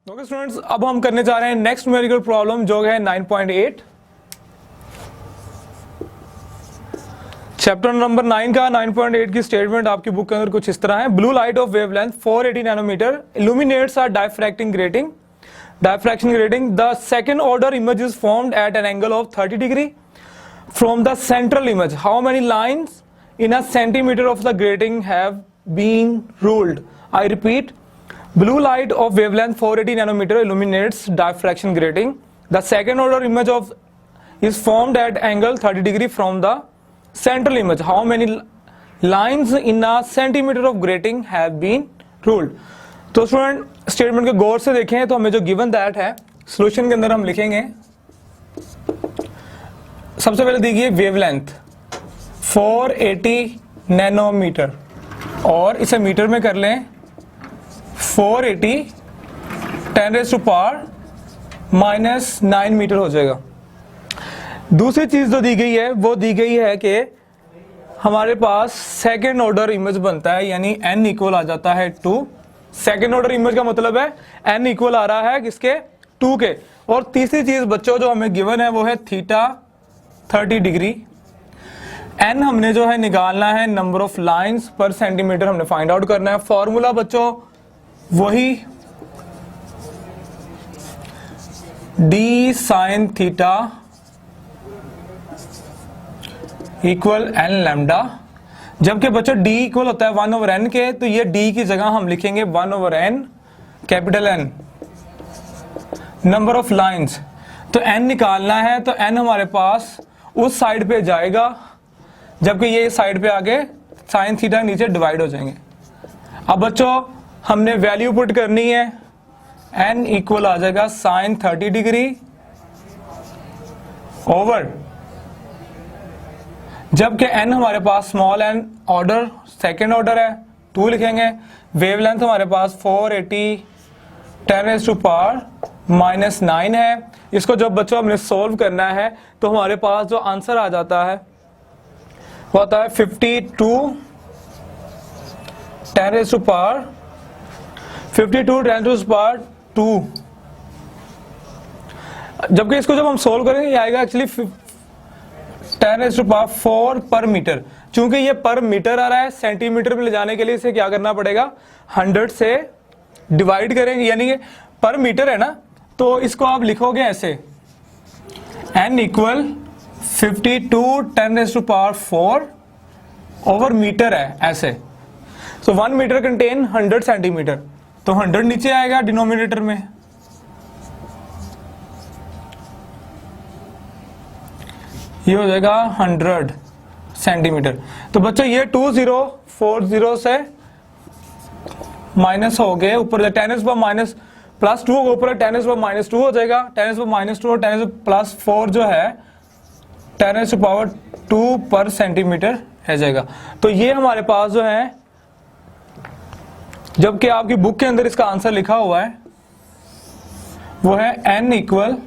Okay students, अब हम करने जा रहे हैं नेक्स्ट न्यूमेरिकल प्रॉब्लम जो है 9.8 चैप्टर नंबर 9 का 9.8 की स्टेटमेंट आपकी बुक के अंदर कुछ इस तरह है। Blue light of wavelength 480 nanometre illuminates a diffracting grating the second order image is formed at an angle of 30 degree from the central image. How many lines in a centimetre of the grating have been ruled? I repeat, blue light of wavelength 480 nanometer illuminates diffraction grating. The second order image of is formed at angle 30 degree from the central image. How many lines in a centimeter of grating have been ruled? तो student statement के गौर से देखें तो हमें जो given that है solution के अंदर हम लिखेंगे। सबसे पहले देखिए वेवलेंथ 480 नैनोमीटर और इसे मीटर में कर लें 480 10⁻⁻⁹ मीटर हो जाएगा। दूसरी चीज जो दी गई है वो दी गई है कि हमारे पास सेकेंड ऑर्डर इमेज बनता है, यानी n इक्वल आ जाता है 2। सेकेंड ऑर्डर इमेज का मतलब है n इक्वल आ रहा है किसके? 2 के। और तीसरी चीज बच्चों जो हमें गिवन है वो है थीटा 30 डिग्री। n हमने जो है निकालना है नंबर ऑफ लाइंस पर सेंटीमीटर, हमने फाइंड आउट करना है। फॉर्मूला बच्चों वही d sign theta equal n lambda. जबकि बच्चों d इक्वल होता है 1/n के, तो ये d की जगह हम लिखेंगे 1/n capital N number of lines. तो n निकालना है तो n हमारे पास उस साइड पे जाएगा, जबकि ये साइड पे आगे साइन थीटा नीचे डिवाइड हो जाएंगे। अब बच्चों हमने वैल्यू पुट करनी है, n इक्वल आ जाएगा साइन 30 डिग्री ओवर, जबकि n हमारे पास small n order second order है 2 लिखेंगे। वेवलेंथ हमारे पास 480 10⁻⁻⁹ है। इसको जब बच्चों हमने सोल्व करना है तो हमारे पास जो आंसर आ जाता है वो आता है 52 10⁻², जबकि इसको जब हम सोल्व करेंगे ये आएगा एक्चुअली 10⁻⁴ पर मीटर। चूंकि ये पर मीटर आ रहा है, सेंटीमीटर में ले जाने के लिए इसे क्या करना पड़ेगा? 100 से डिवाइड करेंगे, यानी कि पर मीटर है ना, तो इसको आप लिखोगे ऐसे n इक्वल 52 10⁻⁴ ओवर मीटर है ऐसे। सो 1 मीटर कंटेन 100 सेंटीमीटर, तो 100 नीचे आएगा डिनोमिनेटर में। ये हो जाएगा 100 सेंटीमीटर। तो बच्चों ये 2040 से माइनस हो गए, ऊपर 10⁻+2 होगा, ऊपर 10⁻⁻2 हो जाएगा। 10⁻⁻2 और 10⁻+4 जो है 10⁻² पर सेंटीमीटर है जाएगा। तो ये हमारे पास जो है, जबकि आपकी बुक के अंदर इसका आंसर लिखा हुआ है वो है n इक्वल,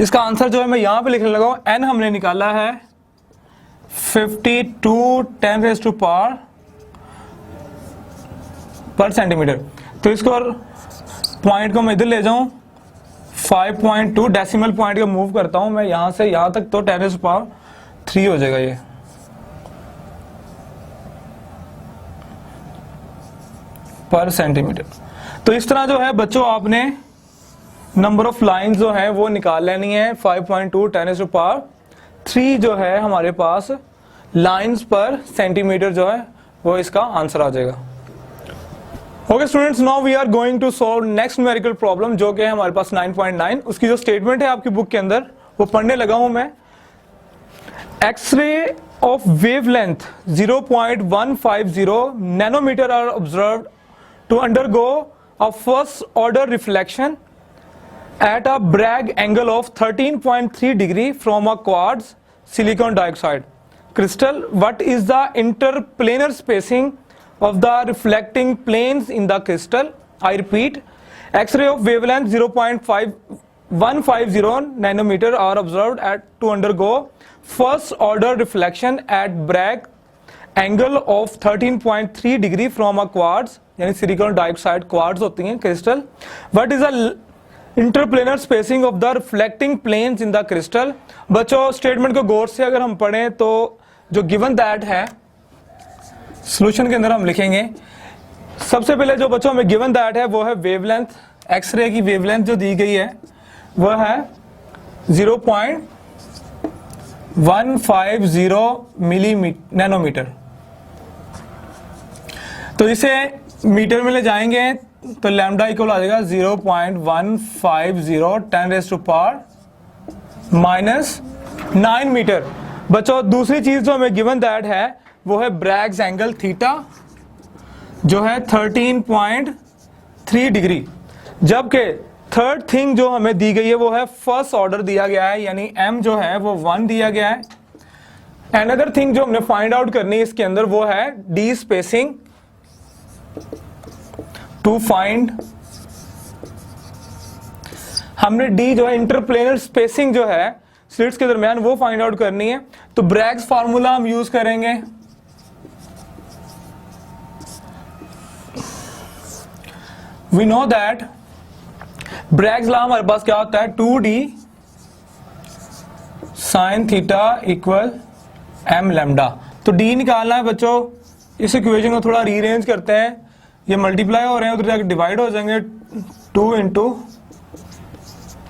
इसका आंसर जो है मैं यहां पे लिखने लगा हूं, n हमने निकाला है 52 10⁻⁻⁴ पर सेंटीमीटर। तो इसको पॉइंट को मैं इधर ले जाऊं 5.2 डेसिमल पॉइंट को मूव करता हूं मैं यहां से यहां तक, तो 10⁻³ हो जाएगा ये। पर सेंटीमीटर। तो इस तरह जो है बच्चों आपने नंबर ऑफ लाइन जो है वो निकाल लेनी है। 5.2 10⁻³ जो है हमारे पास लाइंस पर सेंटीमीटर जो है वो इसका आंसर आ जाएगा। Okay students, now we are going to solve next numerical problem जो कि है हमारे पास 9.9। उसकी जो स्टेटमेंट है आपकी बुक के अंदर वो पढ़ने लगा हूं मैं। X-ray of wavelength 0.150 nanometre are observed to undergo a first order reflection at a Bragg angle of 13.3 degree from a quartz silicon dioxide crystal. What is the interplanar spacing of the reflecting planes in the crystal? I repeat, X-ray of wavelength 0.150 nanometer are observed to undergo first order reflection at Bragg angle of 13.3 degree from a quartz यानी silicon dioxide quartz होती हैं crystal. What is the interplanar spacing of the reflecting planes in the crystal. बच्चों statement को गौर से अगर हम पढ़ें तो जो गिवन दैट है सॉल्यूशन के अंदर हम लिखेंगे। सबसे पहले जो बच्चों हमें गिवन दैट है वो है वेवलेंथ, एक्सरे की वेवलेंथ जो दी गई है वो है 0.150 नैनोमीटर। तो इसे मीटर में ले जाएंगे तो लैम्डा इक्वल आ जाएगा 0.150 10⁻⁻⁹ मीटर। बच्चों दूसरी चीज जो हमें गिवन दैट है वो है ब्रैग्स एंगल थीटा जो है 13.3 डिग्री, जबकि थर्ड थिंग जो हमें दी गई है वो है फर्स्ट ऑर्डर दिया गया है, यानी m जो है वो 1 दिया गया है। अनदर थिंग जो हमने फाइंड आउट करनी है इसके अंदर वो है डी स्पेसिंग। टू फाइंड हमने डी जो है इंटरप्लेनर स्पेसिंग जो है स्लिट्स के दरमियान वो फाइंड आउट करनी है। तो ब्रैग्स फार्मूला हम यूज करेंगे। We know that Bragg's law हमारे पास क्या होता है 2d sine theta equal m lambda. तो d निकालना है बच्चों। इस इक्वेशन को थोड़ा रीअरेंज करते हैं, ये मल्टीप्लाई हो रहे हैं उधर जाकर डिवाइड हो जाएंगे, 2 इंटू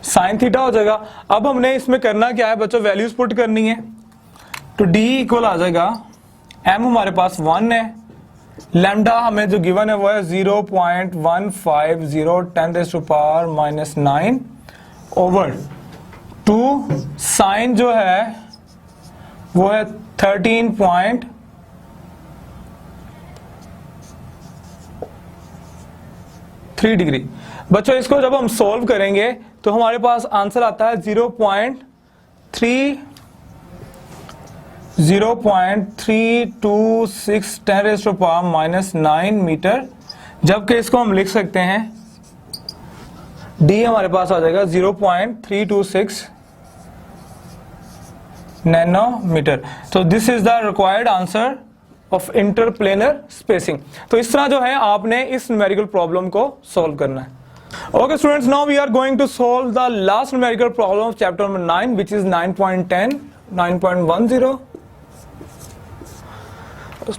साइन थीटा हो जाएगा। अब हमने इसमें करना क्या है बच्चों, वैल्यूज पुट करनी है। तो d इक्वल आ जाएगा m हमारे पास 1 है, लैम्डा हमें जो गिवन है वो है 0.150 10⁻⁹ ओवर 2, साइन जो है वो है 13.3 डिग्री। बच्चों इसको जब हम सॉल्व करेंगे तो हमारे पास आंसर आता है 0.326 10⁻⁹ मीटर, जबकि इसको हम लिख सकते हैं d हमारे पास आ जाएगा 0.326 नैनोमीटर। तो this is the required answer of interplanar spacing. तो इस तरह जो है आपने इस न्यूमेरिकल प्रॉब्लम को सॉल्व करना है। Okay students, now we are going to solve the last numerical problem of chapter number 9, which is 9.10.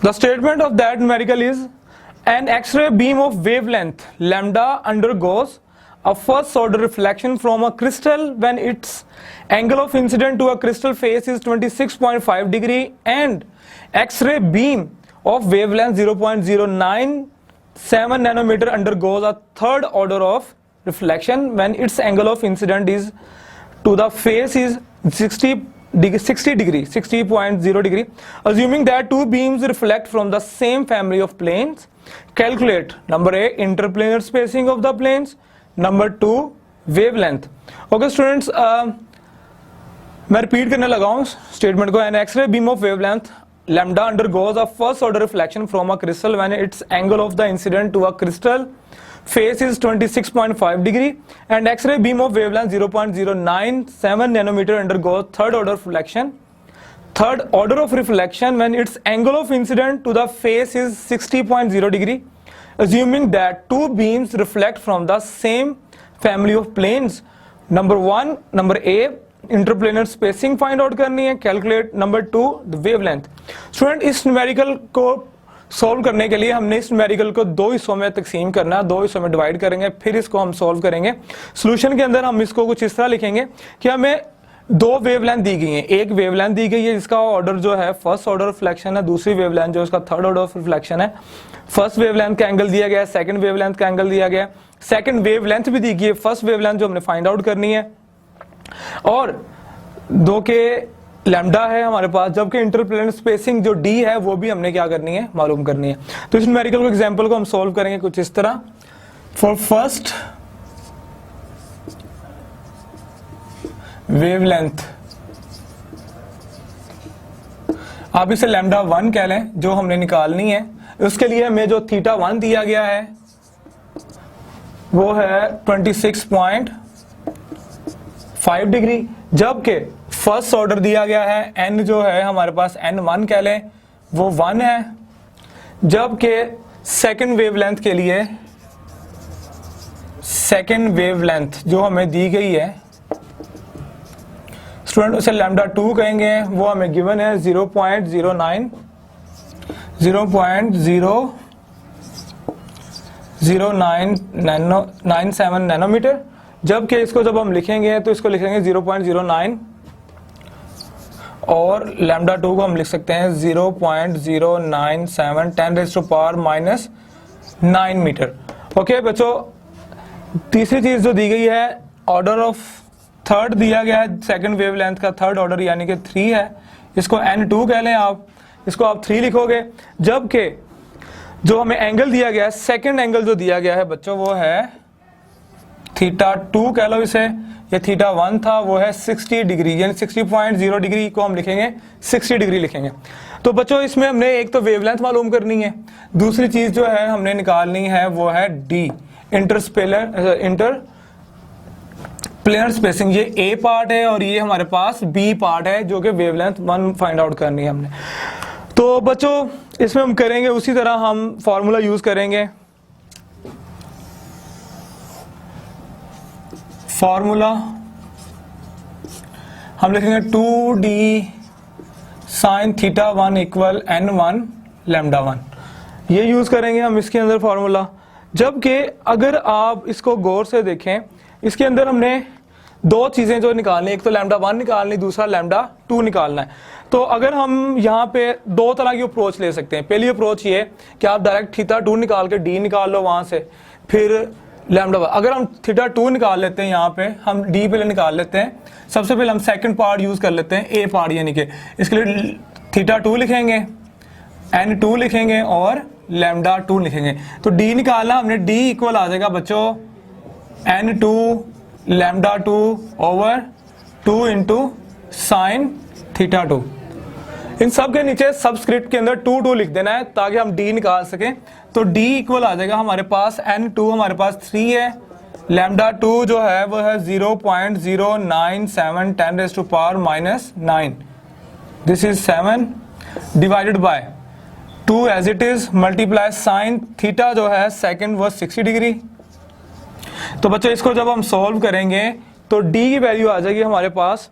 The statement of that numerical is an X-ray beam of wavelength lambda undergoes a first order reflection from a crystal when its angle of incidence to a crystal face is 26.5 degree, and X-ray beam of wavelength 0.097 nanometer undergoes a third order of reflection when its angle of incidence is to the face is 60 degree, 60.0 degree. Assuming that two beams reflect from the same family of planes, calculate number A, interplanar spacing of the planes, number 2, wavelength. Okay students, मैं repeat करने लगा हूँ statement को। An X-ray beam of wavelength lambda undergoes a first order reflection from a crystal when its angle of the incident to a crystal face is 26.5 degree, and X-ray beam of wavelength 0.097 nanometer undergoes third order of reflection when its angle of incident to the face is 60.0 degree. Assuming that two beams reflect from the same family of planes, number A, interplanar spacing find out करनी है, calculate number 2 the wavelength. Student इस numerical को solve करने के लिए हमने इस numerical को दो हिस्सों में तकसीम करना है, दो हिस्सों में डिवाइड करेंगे, फिर इसको हम सॉल्व करेंगे। सॉल्यूशन के अंदर हम इसको कुछ इस तरह लिखेंगे कि हमें दो वेवलेंथ दी गई है। एक वेवलेंथ दी गई है जिसका ऑर्डर जो है फर्स्ट ऑर्डर रिफ्लेक्शन है, दूसरी वेवलेंथ जो इसका थर्ड ऑर्डर ऑफ रिफ्लेक्शन है। फर्स्ट वेवलेंथ का एंगल दिया गया है, सेकंड वेवलेंथ का एंगल दिया गया है, सेकंड वेवलेंथ भी दी गई है, फर्स्ट वेवलेंथ जो हमने फाइंड आउट करनी है, और दो के लैम्डा है हमारे पास, जबकि इंटरप्लेनर स्पेसिंग जो डी है वो भी हमने क्या करनी है, मालूम करनी है। तो इस न्यूमेरिकल को एग्जांपल को हम सॉल्व करेंगे कुछ इस तरह। फॉर फर्स्ट वेवलेंथ आप इसे लैम्डा 1 कह लें जो हमने निकालनी है। उसके लिए हमें जो थीटा 1 दिया गया है वो है 26.5 डिग्री, जबकि फर्स्ट ऑर्डर दिया गया है n जो है हमारे पास n1 कह लें वो 1 है, जबकि सेकंड वेवलेंथ के लिए सेकेंड वेवलेंथ जो हमें दी गई है स्टूडेंट, उसे लैम्डा 2 कहेंगे, वो हमें गिवन है 0.097 नैनोमीटर, जबकि इसको जब हम लिखेंगे तो इसको लिखेंगे 0.09 और लैम्डा 2 को हम लिख सकते हैं 0.097 10⁻⁻⁹ मीटर। ओके बच्चों, तीसरी चीज जो दी गई है ऑर्डर ऑफ थर्ड दिया गया है, सेकंड वेवलेंथ का थर्ड ऑर्डर यानी कि 3 है, इसको N2 कह लें आप, इसको आप 3 लिखोगे, जबकि जो हमें एंगल दिया गया है, सेकंड एंगल जो दिया गया है बच्चों वो है θ2 कह लो इसे, ये θ1 था वो है 60 डिग्री, यानी 60.0 डिग्री को हम लिखेंगे 60 डिग्री लिखेंगे। तो बच्चों इसमें हमने एक तो वेवलेंथ मालूम करनी है, दूसरी चीज जो है हमने निकालनी है वो है डी, प्लेनर स्पेसिंग। ये ए पार्ट है और ये हमारे पास बी पार्ट है जो कि वेवलेंथ 1 फाइंड आउट करनी है हमने। तो बच्चों इसमें हम करेंगे उसी तरह, हम फॉर्मूला यूज करेंगे, फॉर्मूला हम लिखेंगे 2d sin θ1 equal n1 lambda 1, ये यूज करेंगे हम इसके अंदर फॉर्मूला। जबकि अगर आप इसको गौर से देखें, इसके अंदर हमने दो चीजें जो निकालनी, एक तो लैम्डा 1 निकालनी, दूसरा लैम्डा 2 निकालना है। तो अगर हम यहाँ पे दो तरह की अप्रोच ले सकते हैं। पहली अप्रोच ये कि आप डायरेक्ट θ2 निकाल के डी निकाल लो वहां से, फिर लैम्डा 1। अगर हम θ2 निकाल लेते हैं, यहाँ पे हम डी पहले निकाल लेते हैं, सबसे पहले हम सेकंड पार्ट यूज कर लेते हैं, ए पार्ट, यानी कि इसके लिए θ2 लिखेंगे, N2 लिखेंगे और लैम्डा 2 लिखेंगे। तो डी निकालना हमने, डी इक्वल आ जाएगा बच्चों N2 lambda 2 over 2 into sine θ2। इन सब के नीचे सबस्क्रिप्ट के अंदर 2 लिख देना है ताकि हम डी निकाल सकें। तो डी इक्वल आ जाएगा हमारे पास N2 हमारे पास 3 है, लैम्डा 2 जो है वो है 0.097 10⁻⁻⁹, this is 7 divided by 2 as it is, multiply sine theta जो है सेकंड वो 60 डिग्री। तो बच्चों इसको जब हम सॉल्व करेंगे तो डी की वैल्यू आ जाएगी हमारे पास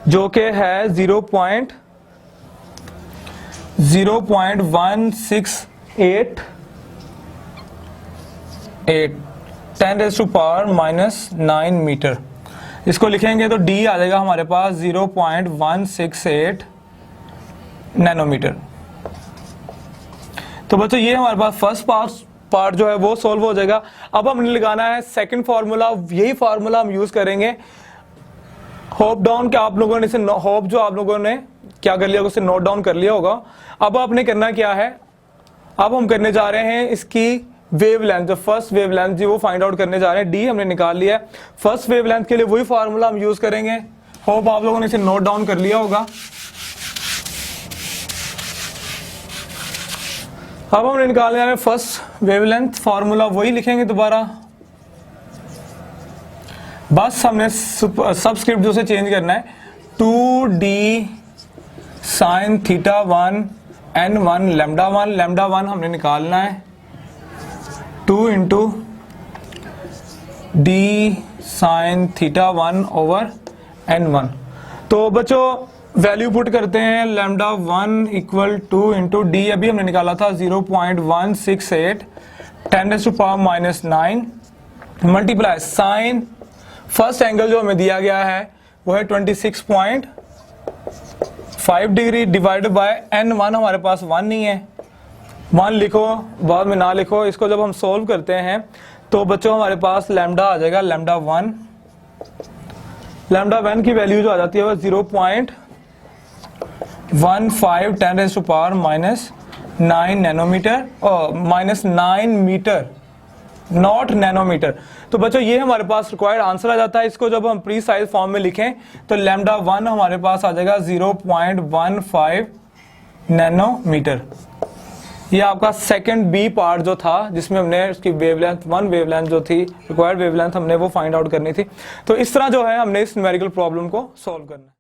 जो कि है 0.168 10⁻⁹ मीटर। इसको लिखेंगे तो डी आ जाएगा हमारे पास 0.168 नैनोमीटर। तो बच्चों ये हमारे पास फर्स्ट पार्ट जो है वो सॉल्व हो जाएगा। अब हमने लगाना है सेकंड फार्मूला, यही फार्मूला हम यूज करेंगे। होप डाउन क्या आप लोगों ने इसे, होप जो आप लोगों ने क्या कर लिया उसे नोट डाउन कर लिया होगा। अब आपने करना क्या है, अब हम करने जा रहे हैं इसकी वेवलेंथ, जो फर्स्ट वेवलेंथ जी वो फाइंड आउट करने जा रहे हैं। डी हमने निकाल लिया है, फर्स्ट वेवलेंथ के लिए वही फार्मूला हम यूज करेंगे। होप आप लोगों ने इसे नोट डाउन कर लिया होगा। अब हमने निकालने जा रहे हैं फर्स्ट वेवलेंथ, फार्मूला वही लिखेंगे दोबारा, बस हमने सबस्क्रिप्ट जो से चेंज करना है। 2d sin θ1 n1 lambda 1, lambda 1 हमने निकालना है 2 into d sin θ1 over n1। तो बच्चों वैल्यू पुट करते हैं, लैम्डा 1 इक्वल 2 इंटू डी अभी हमने निकाला था 0.168 10⁻⁹ मल्टीप्लाई साइन फर्स्ट एंगल जो हमें दिया गया है वो है 26.5 डिग्री डिवाइडेड बाय n1, हमारे पास 1 नहीं है, 1 लिखो बाद में ना लिखो। इसको जब हम सोल्व करते हैं तो बच्चों हमारे पास लैम्डा आ जाएगा लैम्डा 1, लैम्डा 1 की वैल्यू जो आ जाती है वो 0.15 10⁻⁻⁹ नैनोमीटर और -9 मीटर, नॉट नैनोमीटर। तो बच्चों ये हमारे पास रिक्वायर्ड आंसर आ जाता है। इसको जब हम प्री साइज फॉर्म में लिखें तो लैम्डा 1 हमारे पास आ जाएगा 0.15 नैनोमीटर। ये आपका सेकंड बी पार्ट जो था जिसमें हमने उसकी वेवलेंथ, 1 वेवलेंथ जो थी रिक्वायर्ड वेवलेंथ हमने वो फाइंड आउट करनी थी। तो इस तरह जो है हमने इस न्यूमेरिकल प्रॉब्लम को सॉल्व करना है।